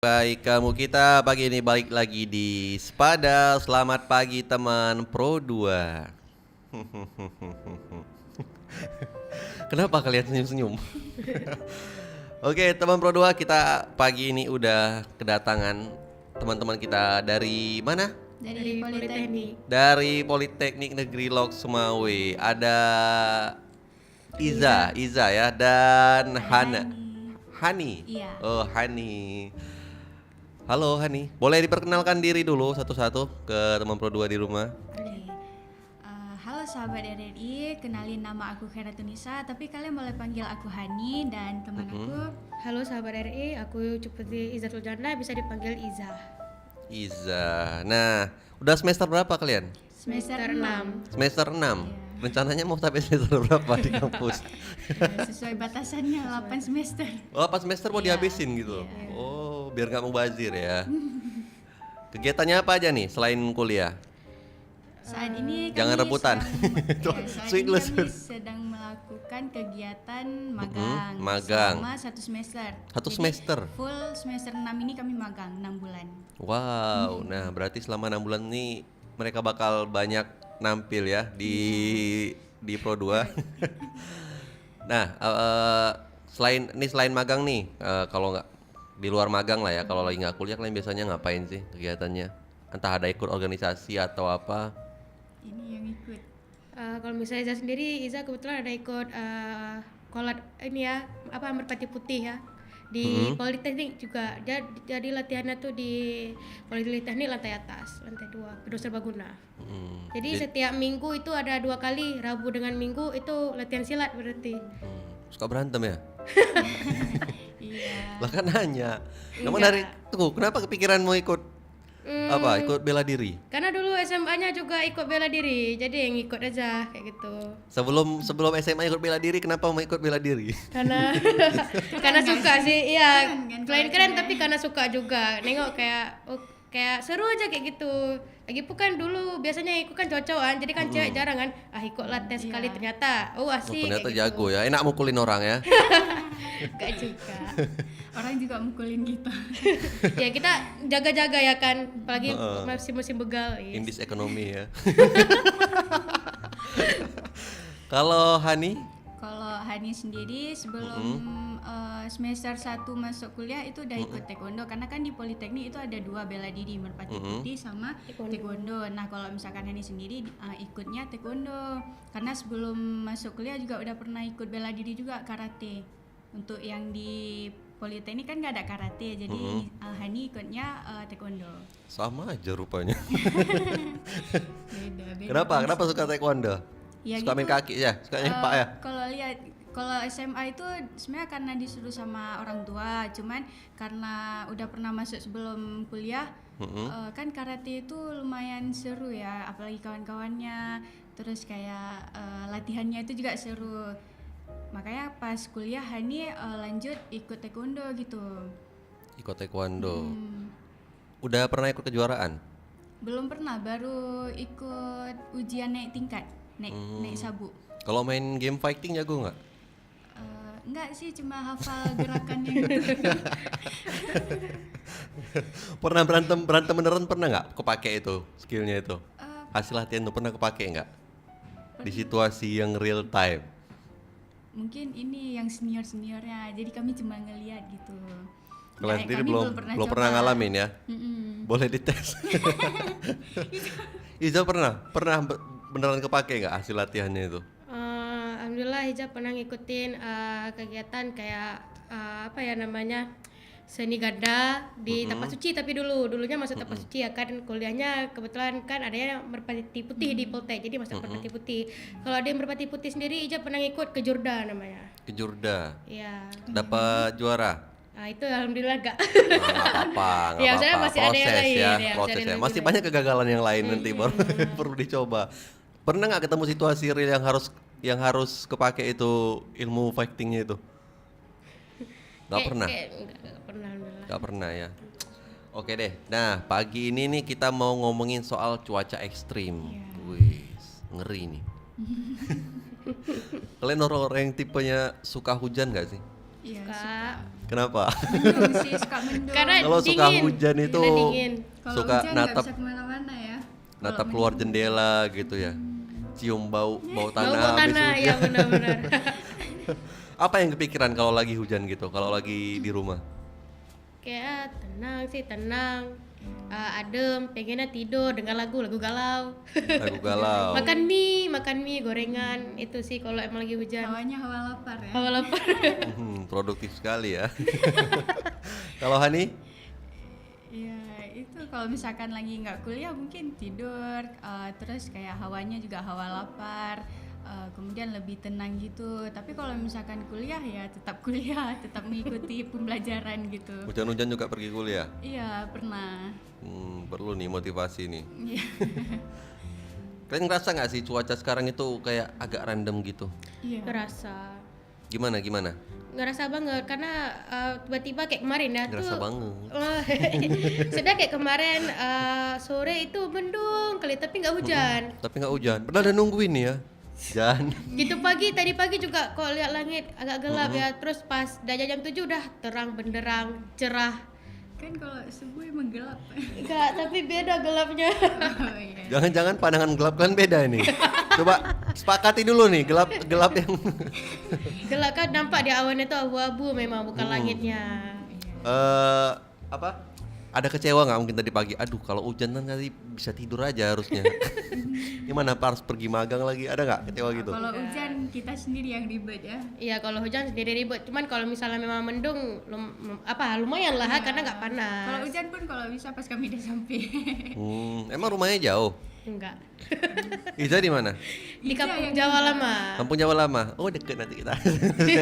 Baik, kita pagi ini balik lagi di Spada. Selamat pagi teman Pro 2. Kenapa kalian senyum-senyum? Oke, teman Pro 2, kita pagi ini udah kedatangan teman-teman kita dari mana? Dari Politeknik. Dari Politeknik Negeri Lok Sumawe. Ada Iza ya, dan Hana. Hani. Iya. Oh, Hani. Halo Hani, boleh diperkenalkan diri dulu satu-satu ke teman Pro 2 di rumah? Oke. Halo sahabat RRI, kenalin nama aku Khairatun-Nisa, tapi kalian boleh panggil aku Hani dan teman aku. Halo sahabat RI, aku Cupeti Izatul Jannah, bisa dipanggil Iza. Iza. Nah, udah semester berapa kalian? Semester 6. Semester 6. Iya. Rencananya mau sampai semester berapa di kampus? Sesuai batasannya 8 semester. Oh, 8 semester mau Iya, dihabisin gitu. iya. Oh, biar nggak mubazir ya. Kegiatannya apa aja nih selain kuliah? Saat ini Jangan kami rebutan. saat Sweetless. ini kami sedang melakukan kegiatan magang, magang. selama 1 semester. Satu Jadi, semester? Full semester 6 ini kami magang 6 bulan. Wow, nah berarti selama 6 bulan ini mereka bakal banyak nampil ya di Pro 2. Nah, selain magang nih, kalau nggak di luar magang lah ya, kalau lagi nggak kuliah kalian biasanya ngapain sih kegiatannya? Entah ada ikut organisasi atau apa? Ini yang ikut. Kalau misalnya Iza sendiri, Iza kebetulan ada ikut kolat ini ya, apa merpati putih ya di Politeknik juga. Jadi latihannya tuh di Politeknik lantai atas, lantai 2, gedung serbaguna. Jadi setiap minggu itu ada 2 kali, Rabu dengan Minggu itu latihan silat berarti. Suka berantem ya? Iya. Lah kan nanya. Kamu Enggak. kenapa kepikiran mau ikut apa? Ikut bela diri? Karena dulu SMA-nya juga ikut bela diri, jadi yang ikut aja kayak gitu. Sebelum SMA ikut bela diri, kenapa mau ikut bela diri? Karena karena suka sih, iya. Keren kan Selain kalau keren cewek. tapi karena suka juga. Nengok kayak seru aja kayak gitu. Lagi kan dulu biasanya ikut kan cowok-cowokan, jadi kan cewek jarang kan. Ikutlah tes sekali Iya. ternyata. Oh, Oh, asik. ternyata kayak jago ya. Enak mukulin orang ya. Gak juga. Orang juga mukulin kita. Ya kita jaga-jaga ya kan, apalagi masih musim begal. Indis ekonomi ya. Kalau Hani, Kalau Hani sendiri sebelum semester 1 masuk kuliah itu udah ikut taekwondo, karena kan di Politeknik itu ada 2, bela diri merpati putih sama taekwondo. Nah, kalau misalkan Hani sendiri ikutnya taekwondo, karena sebelum masuk kuliah juga udah pernah ikut bela diri juga, karate. Untuk yang di Politeknik kan nggak ada karate, jadi Hani ikutnya taekwondo. sama aja rupanya. Beda. Kenapa suka taekwondo? Ya Suka main gitu. kaki ya? Suka nyepak ya? Kalau SMA itu sebenarnya karena disuruh sama orang tua, cuman karena udah pernah masuk sebelum kuliah, kan karate itu lumayan seru ya, apalagi kawan-kawannya, terus kayak latihannya itu juga seru. Makanya pas kuliah Hani lanjut ikut taekwondo gitu. Ikut taekwondo. Udah pernah ikut kejuaraan? Belum pernah, baru ikut ujian naik tingkat, naik sabuk. Kalau main game fighting jago nggak? Enggak sih, cuma hafal gerakannya gitu. Pernah berantem beneran pernah nggak? Kepake itu skillnya itu? Hasil latihan tuh pernah kepake nggak? Di situasi yang real time? Mungkin ini yang seniornya, jadi kami cuma ngeliat gitu. Kalian Ya, sendiri kami belum coba. pernah ngalamin ya? Boleh dites. Iza pernah beneran kepake nggak hasil latihannya itu? Alhamdulillah Hijab pernah ngikutin kegiatan kayak apa ya namanya, seni gada di Tapak Suci, tapi dulunya masuk Tapak Suci ya kan, kuliahnya kebetulan kan adanya merpati putih di Poltek, jadi masuk merpati putih. Kalau ada yang merpati putih sendiri Hijab pernah ngikut ke Jurda namanya. Kejurda. Iya. Dapat juara? Itu alhamdulillah gak. Nggak apa-apa. Ya, saya masih ada yang lain, ya, masih Proses ada ya. yang Masih lain. banyak kegagalan yang lain nanti baru perlu dicoba. Pernah nggak ketemu situasi real yang harus kepake itu ilmu fightingnya itu? Nggak pernah. Nggak pernah alhamdulillah. Nggak pernah ya. Oke deh. Nah, pagi ini nih kita mau ngomongin soal cuaca ekstrim. Wih, ngeri nih. Kalian orang-orang yang tipenya suka hujan nggak sih? Iya, Suka. Kenapa? mendung sih, suka mendung. Karena Kalau suka dingin. hujan itu Karena dingin. Kalau suka hujan nggak natap bisa kemana-mana ya. natap keluar jendela gitu ya. Cium bau tanah Bau habis tanah hujan. ya benar-benar. Apa yang kepikiran kalau lagi hujan gitu? Kalau lagi di rumah? Kayak tenang sih, tenang. Adem, pengennya tidur dengar lagu galau. Lagu galau. Makan mie gorengan itu sih kalau emang lagi hujan. Hawanya hawa lapar ya. Hawa lapar. Produktif sekali ya. Kalau Hani? Iya, itu kalau misalkan lagi nggak kuliah mungkin tidur, terus kayak hawanya juga hawa lapar, kemudian lebih tenang gitu. Tapi kalau misalkan kuliah ya tetap kuliah, tetap mengikuti pembelajaran gitu. Hujan-hujan juga pergi kuliah? Iya, pernah. Perlu nih motivasi nih. Iya. Kalian ngerasa nggak sih cuaca sekarang itu kayak agak random gitu? Iya. Ngerasa Gimana? ngerasa banget karena tiba-tiba kayak kemarin ya Ngerasa tuh banget. sudah kayak kemarin sore itu mendung kali tapi nggak hujan. Tapi nggak hujan. Padahal udah nungguin nih ya. Hujan. Gitu tadi pagi juga kok lihat langit agak gelap ya, terus pas udah jam 7 udah terang benderang cerah. Kan kalau subuh emang gelap. Enggak, tapi beda gelapnya. Oh iya. Jangan-jangan pandangan gelap kan beda ini. Coba sepakati dulu nih gelap yang Gelap kan nampak di awannya tuh abu-abu memang bukan langitnya. apa? Ada kecewa nggak mungkin tadi pagi? Aduh, kalau hujan kan tadi bisa tidur aja harusnya. Gimana harus pergi magang lagi? Ada nggak kecewa gitu? Kalau hujan kita sendiri yang ribet ya. Iya, kalau hujan sendiri ribet. Cuman kalau misalnya memang mendung lumayan lah karena nggak panas. Kalau hujan pun kalau bisa pas kami udah sampai. Emang rumahnya jauh? Enggak. Iza di mana? Di Iza Kampung yang Jawa di Lama. Kampung Jawa Lama. Oh, deket nanti kita.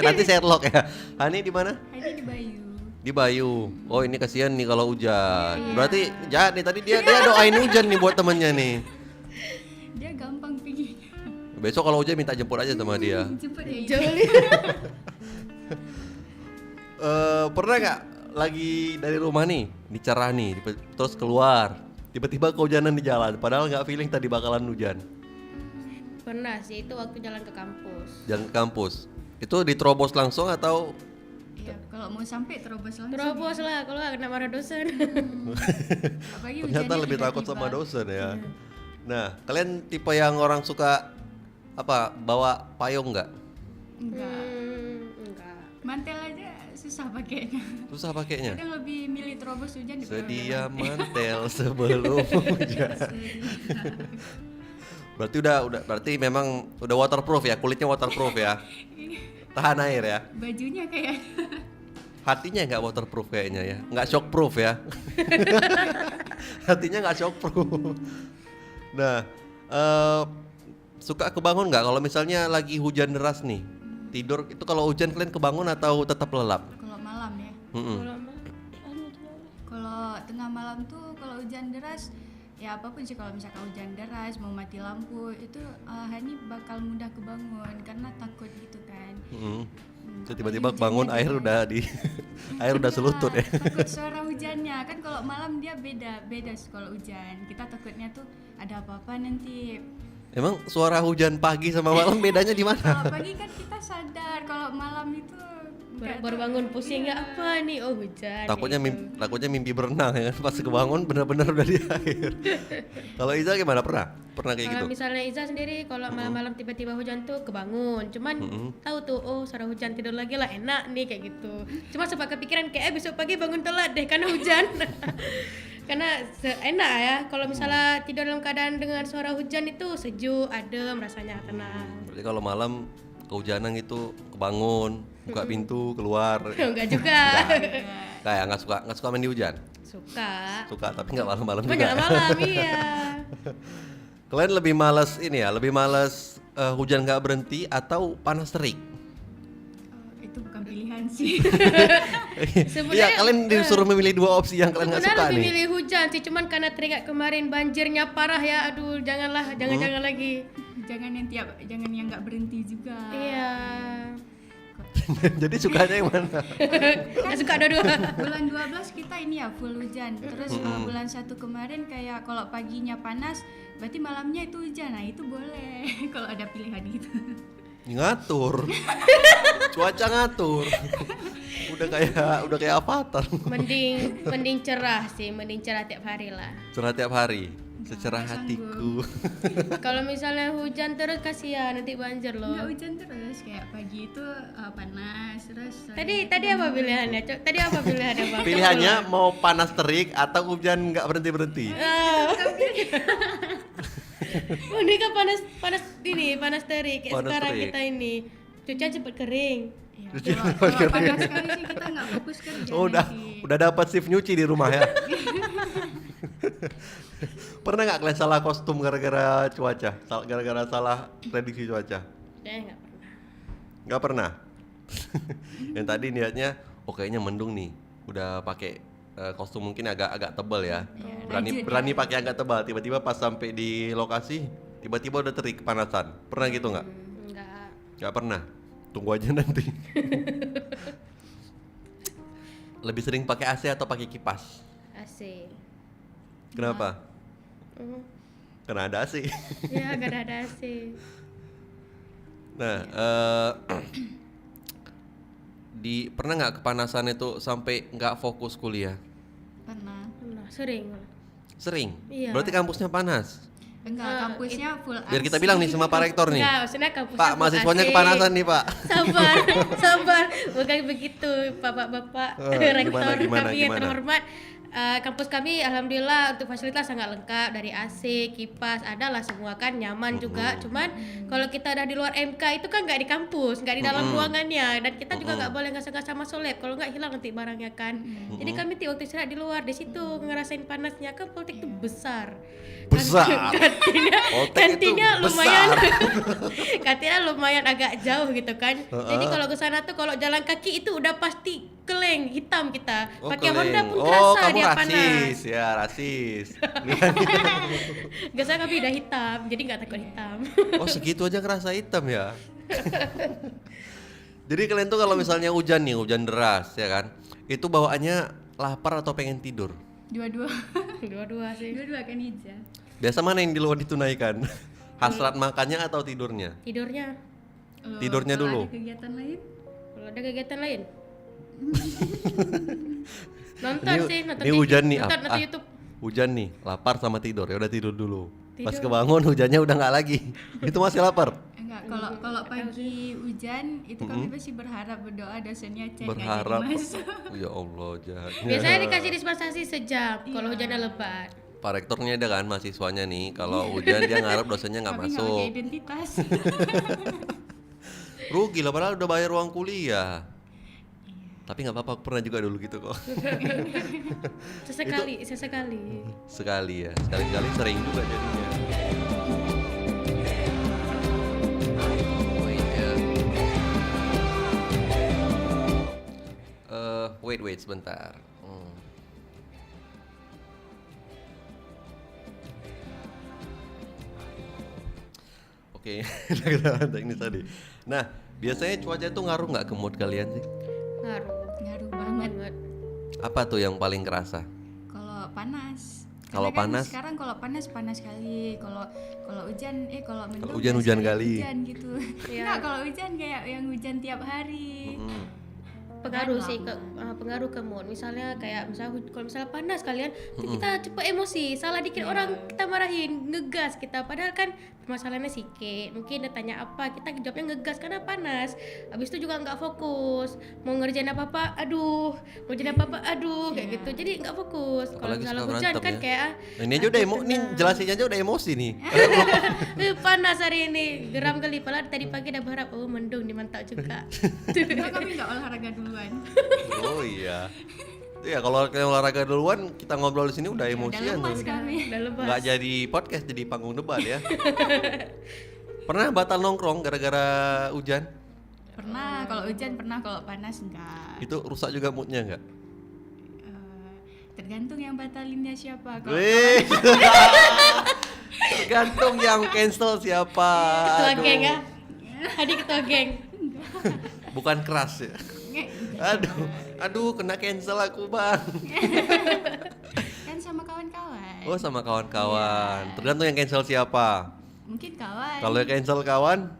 Nanti Sherlock ya. Hani di mana? Ini di Bayu. Di Bayu. Oh, ini kasihan nih kalau hujan. Berarti jahat nih tadi dia doain hujan nih buat temennya nih. Dia gampang pergi. Besok kalau hujan minta jemput aja sama dia. Cepet ya. Joli. Pernah nggak lagi dari rumah nih dicerah nih terus keluar tiba-tiba kehujanan di jalan padahal nggak feeling tadi bakalan hujan. Pernah sih itu waktu jalan ke kampus. Jalan ke kampus itu diterobos langsung atau Iya, kalau mau sampai terobos langsung. Terobos lah kalau nggak kena marah dosen. Apalagi ternyata hujannya lebih takut tiba-tiba. sama dosen ya. Nah, kalian tipe yang orang suka apa bawa payung nggak? Enggak. Enggak. Mantel aja susah pakainya. Susah pakainya. Kadang lebih milih terobos hujan daripada Sedia mantel sebelum hujan. Berarti memang udah waterproof ya, kulitnya waterproof ya. Tahan air ya. bajunya kayak Hatinya nggak waterproof kayaknya ya, nggak shockproof ya. Hatinya nggak shockproof. Nah, suka kebangun nggak kalau misalnya lagi hujan deras nih? Tidur itu kalau hujan kalian kebangun atau tetap lelap? kalau malam ya. Kalau tengah malam tuh kalau hujan deras ya apapun sih, kalau misalkan hujan deras mau mati lampu itu Hani bakal mudah kebangun karena takut gitu kan. Terus tiba-tiba bangun air udah di air udah selutut ya. Takut suara hujannya kan, kalau malam dia beda sih kalau hujan. Kita takutnya tuh ada apa-apa nanti. Emang suara hujan pagi sama malam bedanya di mana? Kalau pagi kan kita sadar, kalau malam itu nggak Baru tahu. bangun pusing ya apa nih, oh hujan. Takutnya gitu. takutnya mimpi berenang ya kan, pas kebangun benar-benar udah di air. Kalau Iza gimana, pernah kayak gitu? Kalau misalnya Iza sendiri kalau malam-malam tiba-tiba hujan tuh kebangun, cuman tahu tuh oh suara hujan tidur lagi lah enak nih kayak gitu. Cuma sempat kepikiran kayak besok pagi bangun telat deh karena hujan. Karena enak ya kalau misalnya tidur dalam keadaan dengan suara hujan itu sejuk, adem, rasanya tenang. Berarti kalau malam kehujanan itu kebangun, buka pintu, keluar. Enggak juga. Kayak nggak suka main di hujan. Suka. Suka tapi nggak malam-malam Cuma juga. jangan malam, iya. Kalian lebih males ini ya, lebih males hujan nggak berhenti atau panas terik? Itu bukan pilihan sih. Iya, kalian disuruh memilih dua opsi yang kalian nggak Sebenarnya suka lebih nih. milih hujan sih, cuman karena teringat kemarin banjirnya parah ya, aduh janganlah, jangan lagi. jangan yang nggak berhenti juga. Iya. Jadi sukanya yang mana? Nggak suka dua-dua. Bulan 12 kita ini ya full hujan. Terus bulan 1 kemarin kayak kalau paginya panas, berarti malamnya itu hujan. Nah, itu boleh kalau ada pilihan gitu. Ngatur. Cuaca ngatur. udah kayak avatar. Mending cerah sih, mending cerah tiap hari lah. Cerah tiap hari. Secerah hatiku. Kalau misalnya hujan terus kasihan nanti banjir loh. Enggak hujan terus, kayak pagi itu panas terus. Tadi apa pilihannya? Tadi apa pilihannya Bang? Pilihannya mau panas terik atau hujan nggak berhenti. Ini kan panas terik kayak Panas sekarang terik. kita ini. Cuaca cepet kering. Ya, Cuci kalau panas sekali sih kita nggak fokus kerja. Oh, udah dapat shift nyuci di rumah ya. Pernah nggak kalian salah kostum gara-gara cuaca? Gara-gara salah prediksi cuaca? Nggak pernah. Nggak pernah. Yang tadi niatnya, kayaknya mendung nih. Udah pakai kostum mungkin agak tebal ya. Berani pakai agak tebal. Tiba-tiba pas sampai di lokasi, tiba-tiba udah terik kepanasan. Pernah gitu nggak? Enggak. Nggak pernah. Tunggu aja nanti. Lebih sering pakai AC atau pakai kipas? AC. Kenapa? Karena ada AC. Ya, gak ada AC. Nah, pernah nggak kepanasan itu sampai nggak fokus kuliah? Pernah. Nah, sering. Sering. Iya. Berarti kampusnya panas. Enggak, kampusnya full AC. Biar kita bilang nih sama Pak Rektor nih. Enggak, maksudnya kampusnya Pak, full mahasiswanya AC. kepanasan nih, Pak. Sabar. Bukan begitu, Bapak-bapak rektor Gimana? kami yang terhormat. Kampus kami alhamdulillah untuk fasilitas sangat lengkap, dari AC, kipas, ada lah semua kan, nyaman juga. Cuman kalau kita udah di luar MK itu kan nggak di kampus, nggak di dalam ruangannya, dan kita juga nggak boleh ngasah-ngasah masuk lab, kalau nggak hilang nanti barangnya kan. Jadi kami waktu istirahat di luar, di situ ngerasain panasnya kan. Politik itu besar. Besar. Kantinnya lumayan kantinnya lumayan agak jauh gitu kan. Jadi kalau ke sana tuh kalau jalan kaki itu udah pasti keleng hitam kita. Pakai Honda pun terasa kamu dia rasis panas. ya, rasis. Gak usah kami udah hitam, jadi nggak takut hitam. Oh, segitu aja ngerasa hitam ya. Jadi kalian tuh kalau misalnya hujan nih, hujan deras ya kan, itu bawaannya lapar atau pengen tidur? Dua-dua. Dua-dua sih. Dua-dua kan Iza. Biasa mana yang di luar ditunaikan? Hasrat makannya atau tidurnya? Tidurnya. Tidurnya Kalau dulu. ada kegiatan lain? Kalau ada kegiatan lain. Nonton Ini hujan nih, nonton YouTube. hujan nih, lapar sama tidur, ya udah tidur dulu. Pas Tidur. kebangun hujannya udah nggak lagi, itu masih lapar. Enggak, kalau pagi hujan itu kami pasti berharap, berdoa dosennya cek nggak jadi Berharap, masuk. ya Allah jahatnya. Biasanya dikasih dispensasi sejam kalau hujannya lebat. Pak rektornya ada kan mahasiswanya nih, kalau hujan dia ngarep dosennya nggak Kami nggak masuk. pakai identitas. Rugi lah, padahal udah bayar uang kuliah. Tapi nggak apa-apa, aku pernah juga dulu gitu kok. Sesekali. Sekali ya, sekali-kali sering juga jadinya. Wait sebentar. Oke, kita teknis tadi. Nah, biasanya cuaca itu ngaruh nggak ke mood kalian sih? Ngaruh banget. Apa tuh yang paling kerasa? Kalau panas. Kalau Karena kan panas? sekarang kalau panas sekali. Kalau hujan kalau mendung Kalau hujan, hujan biasanya kali. Hujan gitu. Enggak, kalau hujan kayak yang hujan tiap hari. Pengaruh sih pengaruh ke mood. Misalnya kalau misalnya panas kalian kita cepet emosi, salah dikit orang kita marahin, ngegas kita, padahal kan permasalahannya sikit. Mungkin dia tanya apa, kita jawabnya ngegas karena panas. Habis itu juga nggak fokus, mau ngerjain apa-apa aduh, kayak gitu, jadi nggak fokus. Kalau Apalagi misalnya suka hujan berantem kan ya. kayak Nah, ini aja udah nih jelasin aja udah emosi nih. panas hari ini, geram kali, padahal tadi pagi udah berharap mendung nih, mantap juga. Enggak, kami nggak olahraga duluan. Oh iya. Ya kalau kalian olahraga duluan, kita ngobrol di sini udah Udah emosian lemas tuh. kami. Udah lepas. Nggak jadi podcast, jadi panggung debat ya. Pernah batal nongkrong gara-gara hujan? Pernah, kalau hujan pernah, kalau panas enggak. Itu rusak juga moodnya nggak? Tergantung yang batalinnya siapa. Kalau Wih. Tergantung yang cancel siapa. Ketua Aduh. geng ya. Adik ketua geng. Bukan keras ya. Aduh, kena cancel aku bang. kan sama kawan-kawan. Oh sama kawan-kawan. Tergantung yang cancel siapa. Mungkin kawan. Kalau yang cancel kawan,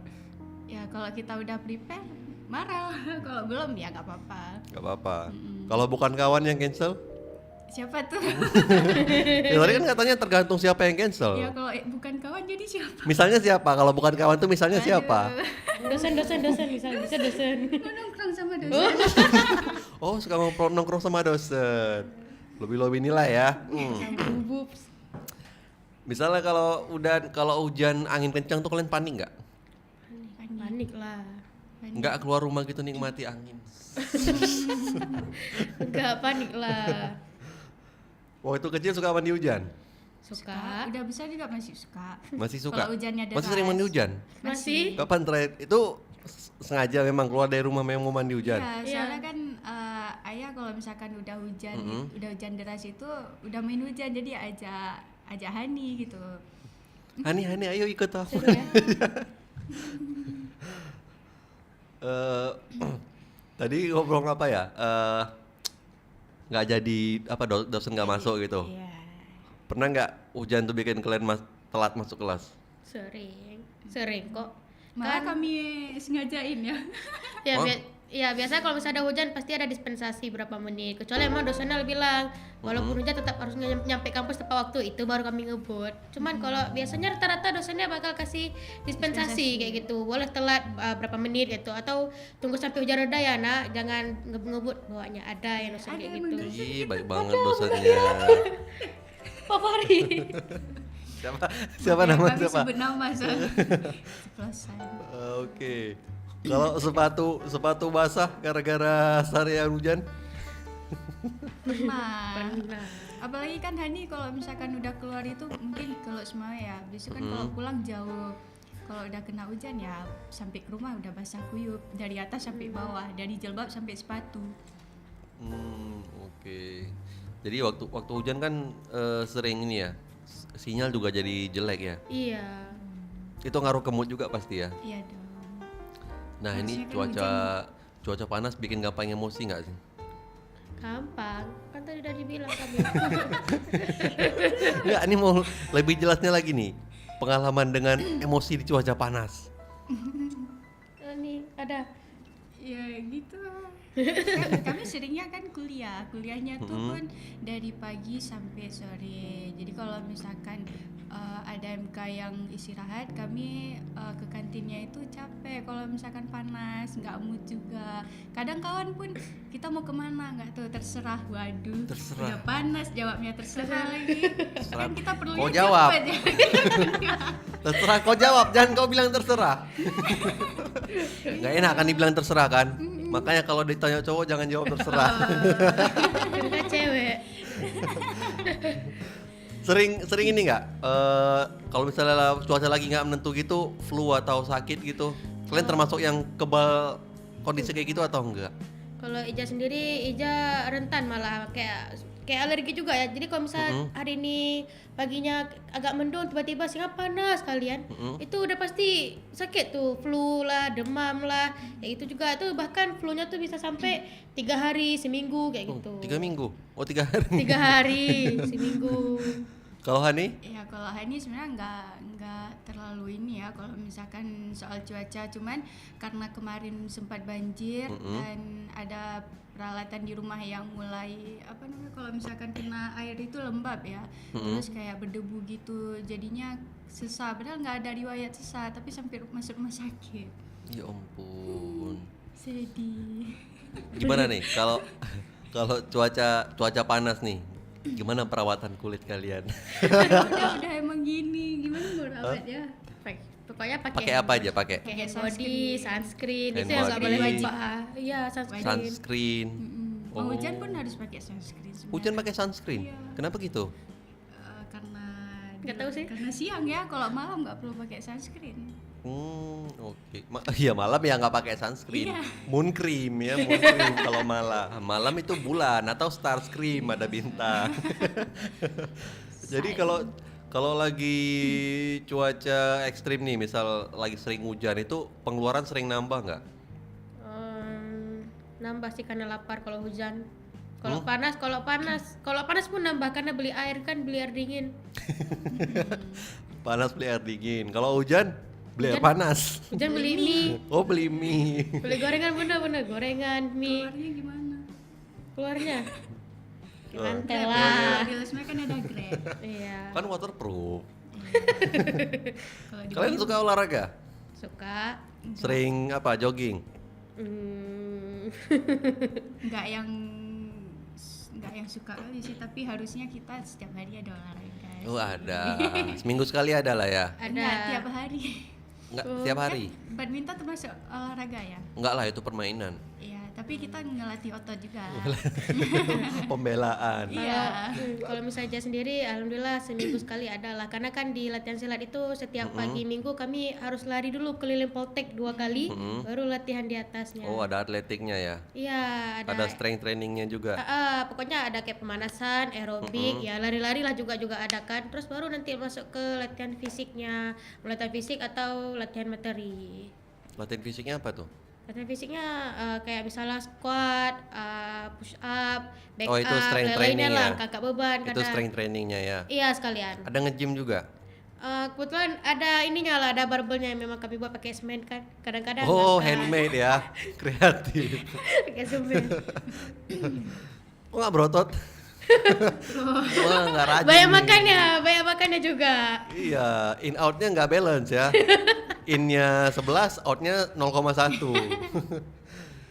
Ya kalau kita udah prepare marah, kalau belum ya nggak apa-apa. Nggak apa-apa. Kalau bukan kawan yang cancel? Siapa tuh? Ya tadi kan katanya tergantung siapa yang cancel. Ya kalau bukan kawan jadi siapa? Misalnya siapa? Kalau bukan kawan tuh misalnya siapa? Dosen misalnya bisa dosen. Nongkrong sama dosen. Oh, suka nongkrong sama dosen. Lebih nilai ya. Bubups. Misalnya kalau hujan angin kencang tuh kalian panik nggak? Panik lah. Nggak keluar rumah gitu nikmati angin. Enggak panik lah. Waktu kecil suka mandi hujan? Suka. Udah besar juga masih suka. Masih suka? Kalau hujannya deras. Masih sering mandi hujan? Masih. Kapan terakhir? Itu sengaja memang keluar dari rumah memang mau mandi hujan? Iya, soalnya kan ayah kalau misalkan udah hujan deras itu udah main hujan, jadi ajak Hani gitu. Hani ayo ikut aku. Tadi ngobrol apa ya? Nggak jadi apa dosen nggak masuk gitu. Iya. Pernah nggak hujan tuh bikin kalian telat masuk kelas? Sering kok. Malah kami sengajain ya. Ya, Oh. ya biasanya kalau misalnya ada hujan pasti ada dispensasi berapa menit. Kecuali emang dosennya bilang walaupun hujan tetap harus nyampe kampus tepat waktu, itu baru kami ngebut. Cuman kalau biasanya rata-rata dosennya bakal kasih dispensasi kayak gitu. Boleh telat berapa menit gitu, atau tunggu sampai hujan reda ya nak, jangan ngebut bawanya. Ada yang dosen kayak gitu. Ih, baik banget dosennya. Pak Fahri. Siapa nama Kami siapa? sebut nama Ceplosan. Oke. Kalau sepatu basah gara-gara seharian hujan? Pernah. Pernah. Apalagi kan Hani kalau misalkan udah keluar itu mungkin kalau semua ya, biasanya kan kalau pulang jauh. Kalau udah kena hujan ya sampai ke rumah udah basah kuyup dari atas sampai bawah, dari jilbab sampai sepatu. Oke. Jadi waktu hujan kan sering ini ya, sinyal juga jadi jelek ya. Iya. Itu ngaruh ke mood juga pasti ya. Iya dong. Nah ini Harusnya kan cuaca panas bikin gampang emosi nggak sih? Gampang. Kan tadi udah dibilang kami. Enggak, ini mau lebih jelasnya lagi nih. Pengalaman dengan emosi di cuaca panas. Ini ada. Ya gitu. Kami seringnya kan kuliahnya tuh pun dari pagi sampai sore. Jadi kalau misalkan ada MK yang istirahat, kami ke kantinnya itu capek. Kalau misalkan panas, nggak mood juga. Kadang kawan pun kita mau kemana nggak tuh, terserah. Waduh, Terserah. udah panas jawabnya terserah lagi. Kan kita perlu Kau jawab. Terserah kau jawab, jangan kau bilang terserah. Nggak enak kan dibilang terserah kan? Makanya kalau ditanya cowok jangan jawab terserah. Kita cewek. Sering ini nggak? Kalau misalnya cuaca lagi nggak menentu gitu, flu atau sakit gitu, kalian termasuk yang kebal kondisi kayak gitu atau enggak? Kalau Ija sendiri, Ija rentan malah kayak alergi juga ya. Jadi kalau misalnya hari ini paginya agak mendung, tiba-tiba siang panas kalian, itu udah pasti sakit tuh, flu lah, demam lah, ya itu juga tuh, bahkan flu-nya tuh bisa sampai 3 hari, seminggu kayak gitu. 3 minggu? Oh 3 hari. 3 hari, seminggu. Kalau Hani? Ya kalau Hani sebenarnya nggak terlalu ini ya kalau misalkan soal cuaca, cuman karena kemarin sempat banjir dan ada peralatan di rumah yang mulai apa namanya, kalau misalkan kena air itu lembab ya, terus kayak berdebu gitu, jadinya sesak. Padahal nggak ada riwayat sesak, tapi sampai masuk rumah sakit. Ya ampun. Sedih. Gimana nih kalau cuaca panas nih? Gimana perawatan kulit kalian? udah emang gini, gimana mau rawat ya? Pokoknya Pakai apa aja? Pakai hand body, sunscreen, Hand itu yang nggak boleh body. lupa. Iya, sunscreen. sunscreen. Mau hujan pun harus pakai sunscreen sebenarnya. Hujan pakai sunscreen. Iya. Kenapa gitu? Karena Nggak tahu sih. Karena siang ya, kalau malam nggak perlu pakai sunscreen. Oke. Iya malam ya nggak pakai sunscreen. Iya. Moon cream ya, moon cream kalau malam. Malam itu bulan atau star cream ada bintang. Jadi kalau lagi cuaca ekstrim nih, misal lagi sering hujan itu pengeluaran sering nambah nggak? Nambah sih karena lapar kalau hujan. Kalau panas pun nambah karena beli air dingin. Panas beli air dingin. Kalau hujan Beli air panas. Hujan beli mie, Oh, beli mie. beli gorengan bunda, gorengan mie. Keluarnya gimana? Keluarnya Oh. mantel Grab, lah. di Lesma kan ada Grab. Iya, Kan waterproof. Kalau di Kalian suka olahraga? suka. Sering apa? Jogging? nggak yang suka kali sih, tapi harusnya kita setiap hari ada olahraga. Oh, ada. Seminggu sekali ada lah ya. Enggak Ada. tiap hari. Enggak tiap hari. Badminton termasuk olahraga ya? Enggak lah, itu permainan. Iya, tapi kita ngelatih otot juga. Pembelaan. Iya. Kalau misalnya sendiri, alhamdulillah seminggu sekali ada lah. Karena kan di latihan silat itu setiap pagi minggu kami harus lari dulu keliling poltek 2 kali, baru latihan di atasnya. Oh, ada atletiknya ya. Iya, ada. Ada strength trainingnya juga. Pokoknya ada kayak pemanasan, aerobik, ya lari-lari lah juga ada kan. Terus baru nanti masuk ke latihan fisiknya, latihan fisik atau latihan materi. Latihan fisiknya apa tuh? Latihan fisiknya kayak misalnya squat, push up, back Oh, itu up, strength lain-lainnya training lah, ya? kakak beban. Itu strength trainingnya ya. Iya sekalian. Ada nge-gym juga. Kebetulan ada ininya lah, ada barbelnya yang memang kami buat pakai semen kan. Kadang-kadang Oh, angkat, handmade ya. Kreatif. pakai semen. Kok nggak berotot? Wah, nggak rajin. Banyak makannya juga. Iya, in outnya nggak balance ya. Innya 11, outnya 0,1.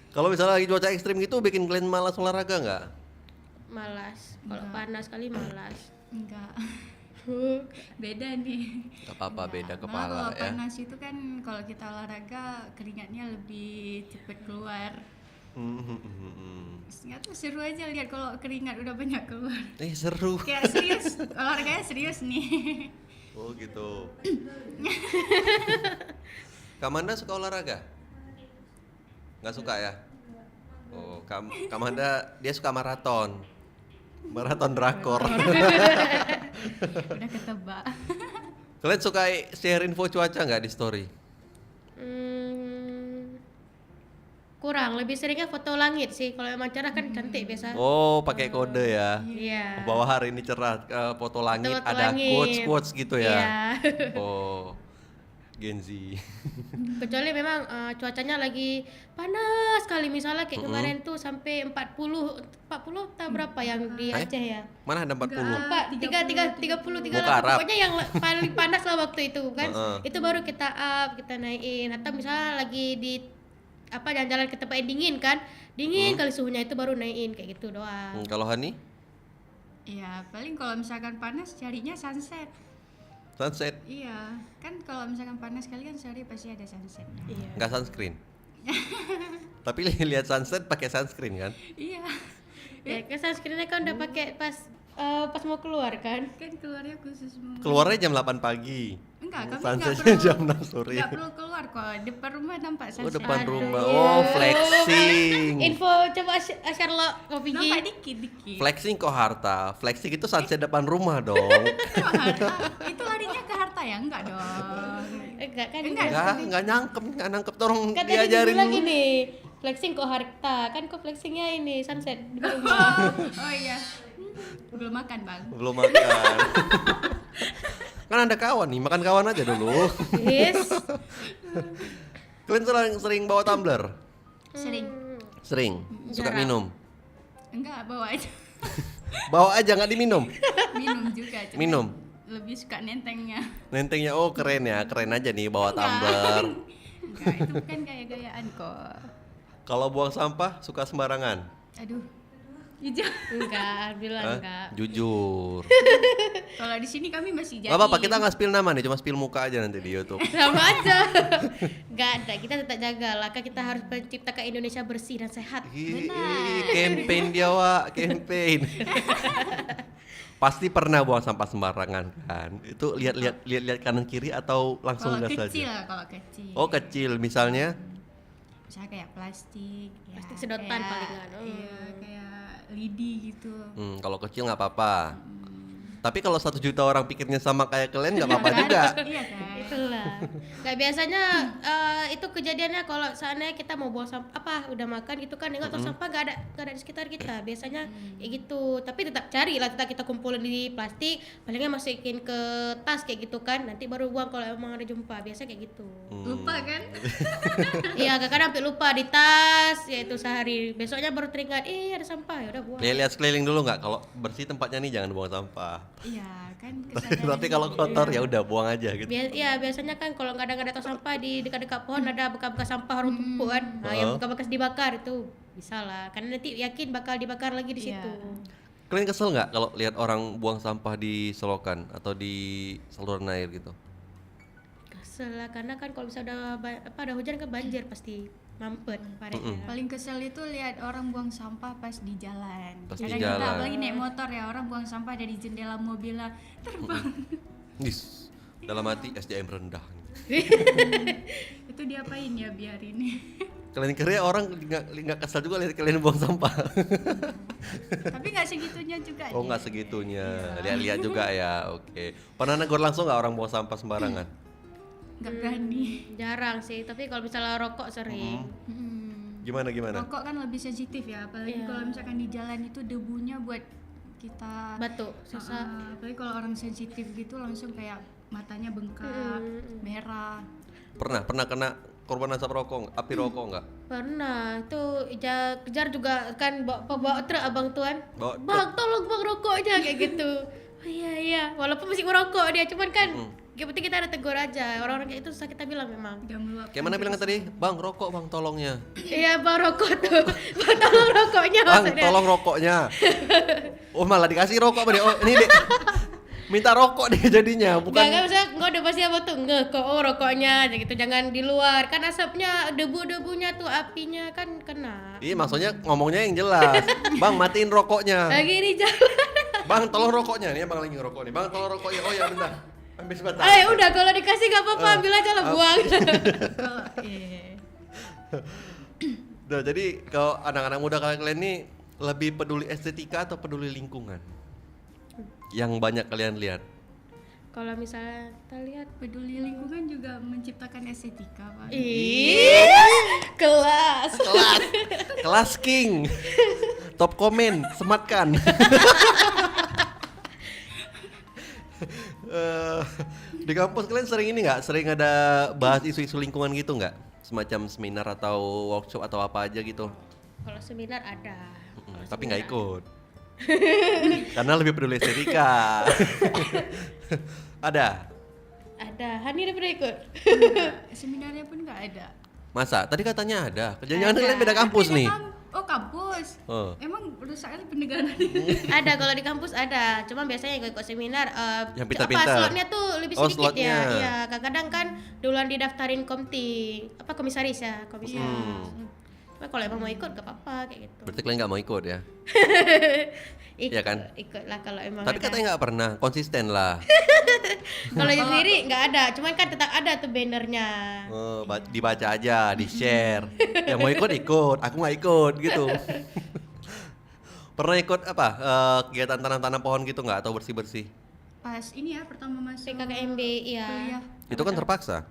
Kalau misalnya lagi cuaca ekstrim gitu, bikin kalian malas olahraga nggak? Malas. Kalau panas kali malas. Enggak. Beda nih. Gak apa-apa, beda Malah kepala kalau ya. panas itu kan kalau kita olahraga keringatnya lebih cepet keluar. Nggak tuh seru aja lihat kalau keringat udah banyak keluar. Seru. Kayak serius, olahraganya serius nih. Oh gitu. Kamanda suka olahraga? Nggak suka ya? Oh, Kamanda dia suka maraton. Maraton drakor. Udah ketebak. Kalian suka share info cuaca nggak di story? Kurang, lebih seringnya foto langit sih. Kalau emang cerah kan cantik biasa. Oh, pakai kode ya. Iya. Bahwa hari ini cerah, foto langit Foto ada langit. quotes gitu ya. Iya. Oh, Gen Z. Kecuali memang cuacanya lagi panas sekali, misalnya kayak kemarin tuh sampai 40 tak berapa yang di Aceh ya. Mana ada 40? Enggak, 30 Muka Arab. pokoknya yang paling panas lah waktu itu kan. Itu baru kita up, kita naikin. Atau misalnya lagi di jalan-jalan ke tempat yang dingin kan. Dingin kali suhunya, itu baru naikin kayak gitu doang. Kalau Hani? Iya, paling kalau misalkan panas carinya sunset. Sunset. Iya, kan kalau misalkan panas kali kan sore pasti ada sunset. Iya. Nggak sunscreen. Tapi lihat sunset pakai sunscreen kan? Iya, Ya kan sunscreennya kan udah pakai pas mau keluar kan. kan keluarnya khusus mau. Keluarnya jam 8 pagi. Enggak, kami Sunsetnya nggak jam perlu. 6 sore. Nggak perlu keluar kok, depan rumah nampak sunset. Oh, depan Aduh, rumah. iya. Oh, flexing. Info coba Sherlock mau Nampak pergi. dikit-dikit. Flexing kok harta. Flexing itu sunset depan rumah dong. Kok harta? Itu larinya ke harta ya? Enggak dong. Enggak kan? Enggak. Enggak nangkep tolong Kan tadi diajarin dibilang dulu. gini, flexing kok harta. Kan kok flexingnya ini sunset di rumah. Oh iya. Belum makan, Bang. Belum makan. Kan ada kawan nih, makan kawan aja dulu. Yes. Kalian sering bawa tumbler? Sering. Sering. Suka Jarang. minum? Enggak, bawa aja. Bawa aja nggak diminum. Minum juga. Cuma Minum. Lebih suka nentengnya. Nentengnya oh keren ya, keren aja nih bawa tumbler. Enggak, itu kan gaya-gayaan kok. Kalau buang sampah suka sembarangan? Aduh. Hijau. Enggak, bilang enggak. Jujur. Kalau di sini kami masih jadi. Gak apa-apa, kita nggak spill nama nih, cuma spill muka aja nanti di YouTube. Sama aja. Enggak ada, kita tetap jaga lah. Kan kita harus menciptakan Indonesia bersih dan sehat. Campaign dia, Wak, campaign. Pasti pernah buang sampah sembarangan kan? Itu lihat kanan kiri atau langsung Kalau gas kecil, aja? kalau kecil. Oh, kecil misalnya. Misalnya kayak plastik. Plastik sedotan kayak- palingan. Iya, kayak lidi gitu. Kalau kecil nggak apa-apa. Tapi kalau 1 juta orang pikirnya sama kayak kalian nggak apa-apa juga. Iya kan. Itulah. Kayak biasanya itu kejadiannya kalau seandainya kita mau buang sampah udah makan gitu kan nggak tong sampah nggak ada di sekitar kita. Biasanya kayak gitu. Tapi tetap cari lah, tetap kita kumpulin di plastik, palingnya masukin ke tas kayak gitu kan. Nanti baru buang kalau emang ada jumpa. Biasa kayak gitu. Lupa kan? Iya, kadang-kadang sampai lupa di tas, ya itu sehari. Besoknya baru teringat, ada sampah, ya udah buang. Lihat sekeliling dulu nggak, kalau bersih tempatnya nih jangan buang sampah. Iya kan kesadaran. Tapi kalau kotor ya udah buang aja gitu. Biasanya kan kalau nggak ada tong sampah di dekat-dekat pohon ada bekas-bekas sampah orang tumpuk kan. Nah, yang bekas-bekas dibakar itu bisa lah. Karena nanti yakin bakal dibakar lagi di situ. Kalian kesel nggak kalau lihat orang buang sampah di selokan atau di saluran air gitu? Kesel lah, karena kan kalau bisa ada hujan kan banjir pasti mampet parahnya. Paling kesel itu lihat orang buang sampah pas di jalan. Pas di Kadang jalan. kita apalagi naik motor ya, orang buang sampah dari jendela mobil lah terbang. Nis, dalam hati SDM rendah. Itu diapain ya biarin. Kalian kira orang nggak kesal juga lihat kalian buang sampah? Tapi nggak segitunya juga. Oh nggak segitunya, lihat-lihat juga ya. Oke. Pernah negor langsung nggak orang buang sampah sembarangan? Nggak berani. Jarang sih, tapi kalau misalnya rokok sering. Gimana? Rokok kan lebih sensitif ya, apalagi kalau misalkan di jalan itu debunya buat kita Batuk, susah. apalagi kalau orang sensitif gitu langsung kayak matanya bengkak, merah. Pernah kena korban asap rokok, api rokok nggak? Pernah, itu kejar juga kan bawa truk abang tuan. Bawa Bang, tolong bang rokoknya kayak gitu. Oh, iya, walaupun masih merokok dia, cuman kan yang penting kita ada tegur aja. Orang-orang kayak itu susah kita bilang memang. Udah meluapkan. Kayak mana bilang tadi? Bang rokok bang tolongnya. Iya bang rokok tuh, bang tolong rokoknya Bang maksudnya. tolong rokoknya. Oh malah dikasih rokok Dek. Oh ini Dek. Minta rokok deh jadinya, bukan. Jangan misalnya nggak udah pasti apa tuh kok rokoknya aja gitu, jangan di luar kan asapnya debu-debunya tuh apinya kan kena. Iya maksudnya ngomongnya yang jelas. Bang matiin rokoknya. Lagi di jalan. Bang tolong rokoknya. Nih bang lagi ngerokok nih. Bang tolong rokoknya. Oh ya bentar. Ambil sebentar. Udah kalau dikasih nggak apa-apa, ambil aja lah buang. Nah, jadi kalau anak-anak muda kalian nih lebih peduli estetika atau peduli lingkungan? Yang banyak kalian lihat. Kalau misalnya kita lihat Peduli lingkungan juga menciptakan estetika, Pak. kelas. Kelas king. Top komen, sematkan. Di kampus kalian sering ini nggak? Sering ada bahas isu-isu lingkungan gitu nggak? Semacam seminar atau workshop atau apa aja gitu? Kalau seminar ada. Tapi nggak ikut. Karena lebih peduli estetika. Ada? Ada. Hani udah pernah ikut? Seminarnya pun nggak ada. Masa? Tadi katanya ada. Jangan-jangan kalian beda kampus nih. Oh kampus. Emang rusak kali pendengaran. Ada, kalau di kampus ada. Cuma biasanya ikut seminar Yang pintar-pintar. slotnya tuh lebih sedikit slotnya. ya. Iya, kadang-kadang kan duluan didaftarin komisaris ya, komisaris. Tapi kalau emang mau ikut gak apa-apa kayak gitu. Berarti kalian nggak mau ikut ya? Iya kan? Ikut lah kalau emang Tapi ada. katanya nggak pernah, konsisten lah. Kalau yang sendiri nggak ada, cuman kan tetap ada tuh bannernya. Oh, dibaca aja, di-share. Yang mau ikut, aku nggak ikut gitu. Pernah ikut apa? Kegiatan tanam-tanam pohon gitu nggak? Atau bersih-bersih? Pas ini ya pertama masuk PKKMB ya. kuliah. Itu kan terpaksa.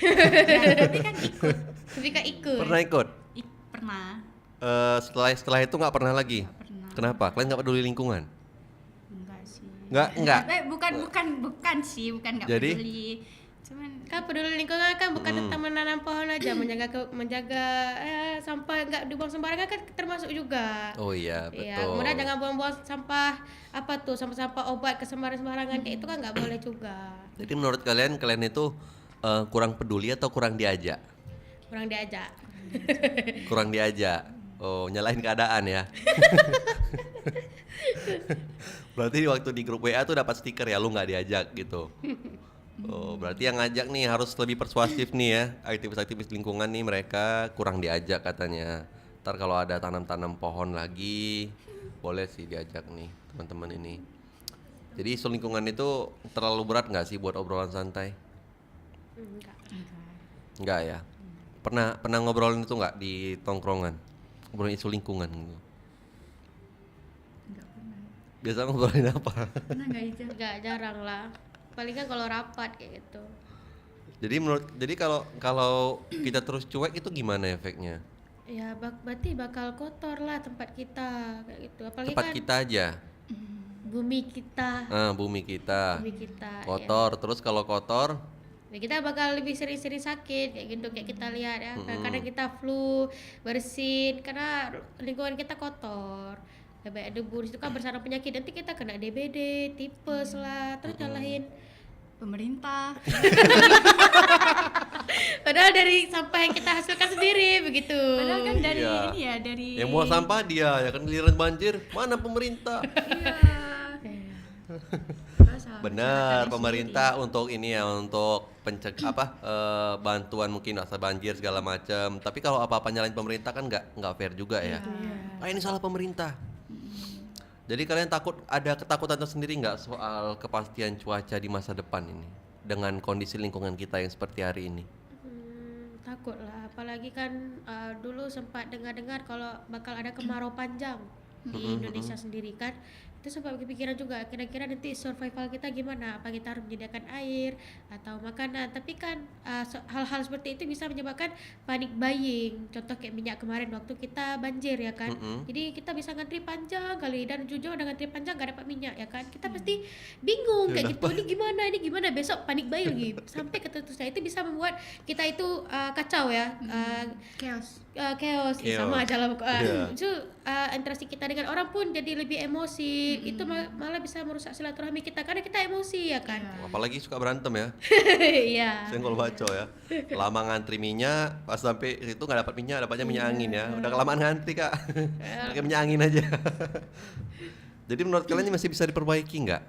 Tapi kan ikut. Tapi kan ikut. Pernah ikut? Pernah. Setelah itu nggak pernah lagi? Nggak pernah. Kenapa? Kalian nggak peduli lingkungan? Enggak sih. Nggak? Bukan sih, bukan nggak Jadi? peduli. Cuman Kan peduli lingkungan kan bukan tentang menanam pohon aja, menjaga sampah nggak dibuang sembarangan kan termasuk juga. Oh iya, Iya, betul. kemudian jangan buang-buang sampah sampah obat ke sembarangan kayak itu kan nggak boleh juga. Jadi menurut kalian itu kurang peduli atau kurang diajak? Kurang diajak. Kurang diajak. Oh, nyalahin keadaan ya. Berarti waktu di grup WA tuh dapat stiker ya, lu nggak diajak gitu. Oh, berarti yang ngajak nih harus lebih persuasif nih ya. Aktivis-aktivis lingkungan nih mereka kurang diajak katanya. Ntar kalau ada tanam-tanam pohon lagi, boleh sih diajak nih teman-teman ini. Jadi isu lingkungan itu terlalu berat nggak sih buat obrolan santai? Enggak. Enggak ya. Pernah ngobrolin itu nggak di tongkrongan? Ngobrolin isu lingkungan gitu. enggak pernah. Biasa ngobrolin apa? Pernah nggak Ica? Nggak, jarang lah. Paling kan kalau rapat kayak gitu. Jadi kalau kita terus cuek itu gimana efeknya? Ya berarti bakal kotor lah tempat kita kayak gitu. Apalagi Tempat kan kita aja. bumi kita, Bumi kita. bumi kita. Kotor, terus kalau kotor, Ya, kita bakal lebih sering-sering sakit kayak gitu kayak kita lihat ya. Kadang kita flu, bersin karena lingkungan kita kotor. Ya, banyak debu itu kan bersarang penyakit. Nanti kita kena DBD, tipes lah, terus nyalahin. Pemerintah. Padahal dari sampah yang kita hasilkan sendiri begitu. Padahal kan dari Iya. ini ya, dari yang buang sampah dia, ya kan giliran banjir, mana pemerintah? Iya. Iya. Masyarakat Benar, sendiri. pemerintah untuk ini ya, untuk bantuan mungkin asal banjir segala macam. Tapi kalau apa-apa nyalain pemerintah kan nggak fair juga ya. Ah, ini salah pemerintah. Jadi kalian ada ketakutan tersendiri nggak soal kepastian cuaca di masa depan ini dengan kondisi lingkungan kita yang seperti hari ini? Takut lah, apalagi kan dulu sempat dengar-dengar kalau bakal ada kemarau panjang di Indonesia sendiri kan. Itu sempat kepikiran juga kira-kira nanti survival kita gimana, apa kita harus menyediakan air atau makanan. Tapi kan hal-hal seperti itu bisa menyebabkan panic buying, contoh kayak minyak kemarin waktu kita banjir ya kan. Jadi kita bisa ngantri panjang kali, dan jujur udah ngantri panjang gak dapat minyak ya kan, kita pasti bingung kayak gitu, ini gimana besok panic buying lagi sampai keterusan. Itu bisa membuat kita itu kacau ya, Chaos. chaos. Sama aja lah. Iya. Itu interaksi kita dengan orang pun jadi lebih emosi. Itu malah bisa merusak silaturahmi kita karena kita emosi ya kan. Apalagi suka berantem ya, Iya. senggol baco ya. Lama ngantri minyak, pas sampai itu nggak dapat minyak, dapatnya minyak angin ya. Udah kelamaan ngantri kak, pakai minyak angin aja. Jadi menurut kalian ini masih bisa diperbaiki nggak?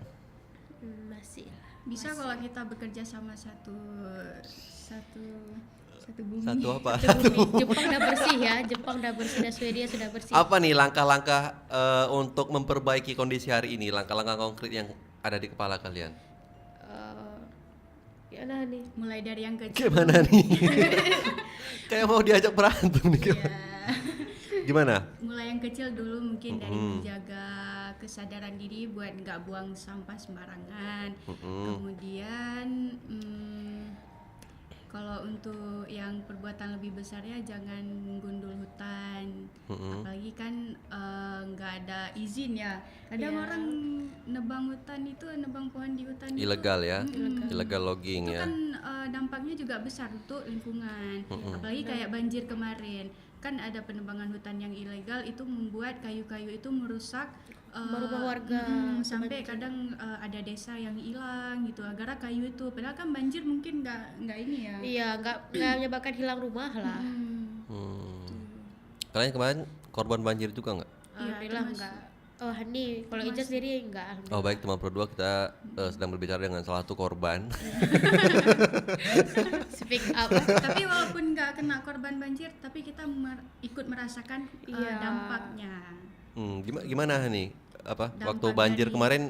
Masih lah. Bisa kalau kita bekerja sama satu bumi. Satu apa? Jepang udah bersih ya, Jepang udah bersih, dan Swedia sudah bersih. Apa nih langkah-langkah untuk memperbaiki kondisi hari ini? Langkah-langkah konkret yang ada di kepala kalian? Gimana nih? Mulai dari yang kecil. Gimana nih? Kayak mau diajak berantem nih. Ya. Gimana? Mulai yang kecil dulu mungkin dari menjaga kesadaran diri buat nggak buang sampah sembarangan. Kemudian kalau untuk yang perbuatan lebih besarnya jangan menggundul hutan, apalagi kan nggak ada izin ya. Kadang orang nebang hutan itu, nebang pohon di hutan Ilegal itu, ya, illegal logging itu ya. kan dampaknya juga besar untuk lingkungan. Apalagi kayak banjir kemarin, kan ada penebangan hutan yang ilegal, itu membuat kayu-kayu itu merusak, Merubah warga. sampai kadang ada desa yang hilang gitu gara kayu itu. Padahal kan banjir mungkin nggak ini ya. Iya, nggak menyebabkan hilang rumah lah. Kalian kemarin korban banjir juga nggak? Alhamdulillah enggak. Oh, Hani, kalau Ija sendiri enggak. Oh baik, teman Pro 2, kita sedang berbicara dengan salah satu korban. Speak up. Tapi walaupun nggak kena korban banjir, tapi kita ikut merasakan dampaknya. Gimana nih? Waktu Dampak banjir dari- kemarin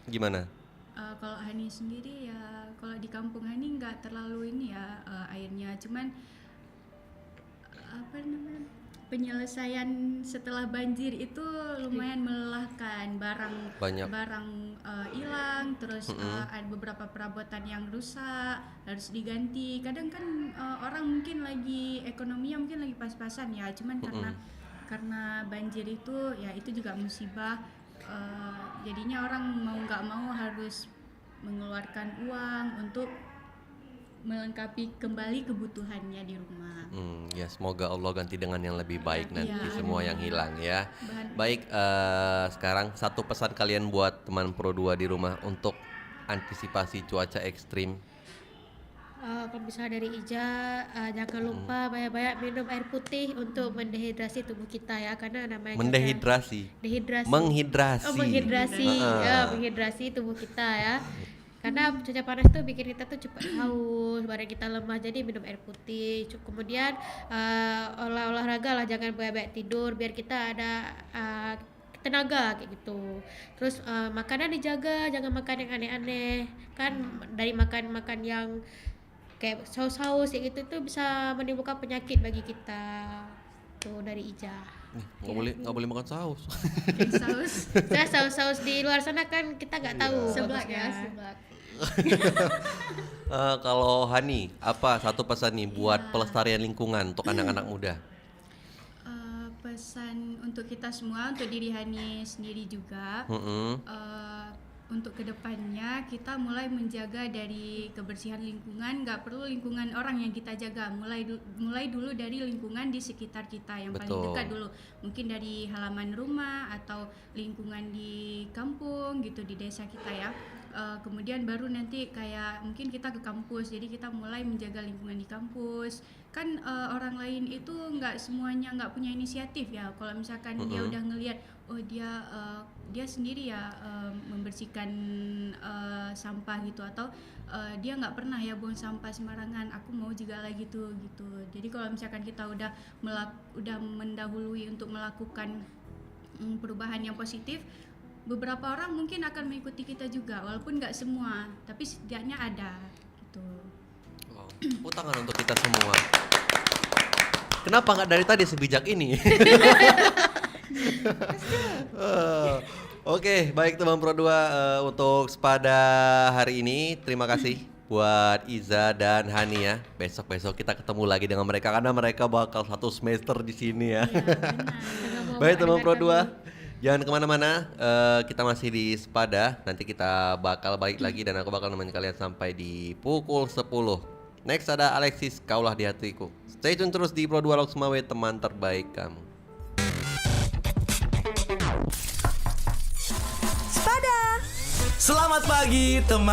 gimana? Kalau Hani sendiri ya, kalau di kampung Hani nggak terlalu ini ya airnya, cuman apa namanya, penyelesaian setelah banjir itu lumayan melelahkan. Banyak. barang hilang, terus ada beberapa perabotan yang rusak harus diganti. Kadang kan orang mungkin lagi ekonominya mungkin lagi pas-pasan ya, cuman karena banjir itu ya itu juga musibah. Jadinya orang mau nggak mau harus mengeluarkan uang untuk melengkapi kembali kebutuhannya di rumah. Ya semoga Allah ganti dengan yang lebih baik nanti Iya. semua yang hilang ya. Bahan- Baik, sekarang satu pesan kalian buat teman Pro 2 di rumah untuk antisipasi cuaca ekstrim. Kalau misalnya dari Ija, jangan lupa banyak-banyak minum air putih untuk mendehidrasi tubuh kita ya, karena namanya Mendehidrasi. dehidrasi. Menghidrasi. Oh, menghidrasi. Heeh. Ya, menghidrasi tubuh kita ya. Karena cuaca panas tuh bikin kita tuh cepat haus, badan kita lemah, jadi minum air putih. Kemudian olahraga lah, jangan banyak tidur biar kita ada tenaga kayak gitu. Terus makanan dijaga, jangan makan yang aneh-aneh. Kan dari makan yang kayak saus-saus kayak gitu tuh bisa menimbulkan penyakit bagi kita. itu dari Iza. Nggak boleh makan saus. Saus Saya saus-saus di luar sana kan kita nggak tahu. seblak ya, bagusnya. seblak. Kalau Hani, apa satu pesan nih buat pelestarian lingkungan untuk anak-anak muda? Pesan untuk kita semua, untuk diri Hani sendiri juga, untuk kedepannya kita mulai menjaga dari kebersihan lingkungan. Nggak perlu lingkungan orang yang kita jaga, mulai dulu dari lingkungan di sekitar kita yang paling Betul. dekat dulu, mungkin dari halaman rumah atau lingkungan di kampung gitu, di desa kita ya. Kemudian baru nanti kayak mungkin kita ke kampus, jadi kita mulai menjaga lingkungan di kampus. Kan orang lain itu nggak semuanya nggak punya inisiatif ya. Kalau misalkan dia udah ngelihat, oh dia sendiri ya membersihkan sampah gitu, atau dia nggak pernah ya buang sampah sembarangan, aku mau juga lagi tuh gitu. Jadi kalau misalkan kita udah mendahului untuk melakukan perubahan yang positif, beberapa orang mungkin akan mengikuti kita juga, walaupun nggak semua, tapi setidaknya ada gitu. Wow. Tepuk tangan untuk kita semua. Kenapa nggak dari tadi sebijak ini? Oke, baik teman Pro 2, untuk pada hari ini terima kasih buat Iza dan Hani ya. Besok-besok kita ketemu lagi dengan mereka karena mereka bakal 1 semester di sini ya. Baik teman Pro 2. Jangan kemana-mana, kita masih di Sepada. Nanti kita bakal balik lagi dan aku bakal nemenin kalian sampai di pukul 10. Next ada Alexis, Kaulah di Hatiku. Stay tune terus di Pro 2 Lok Semawe, teman terbaik kamu. Selamat pagi teman.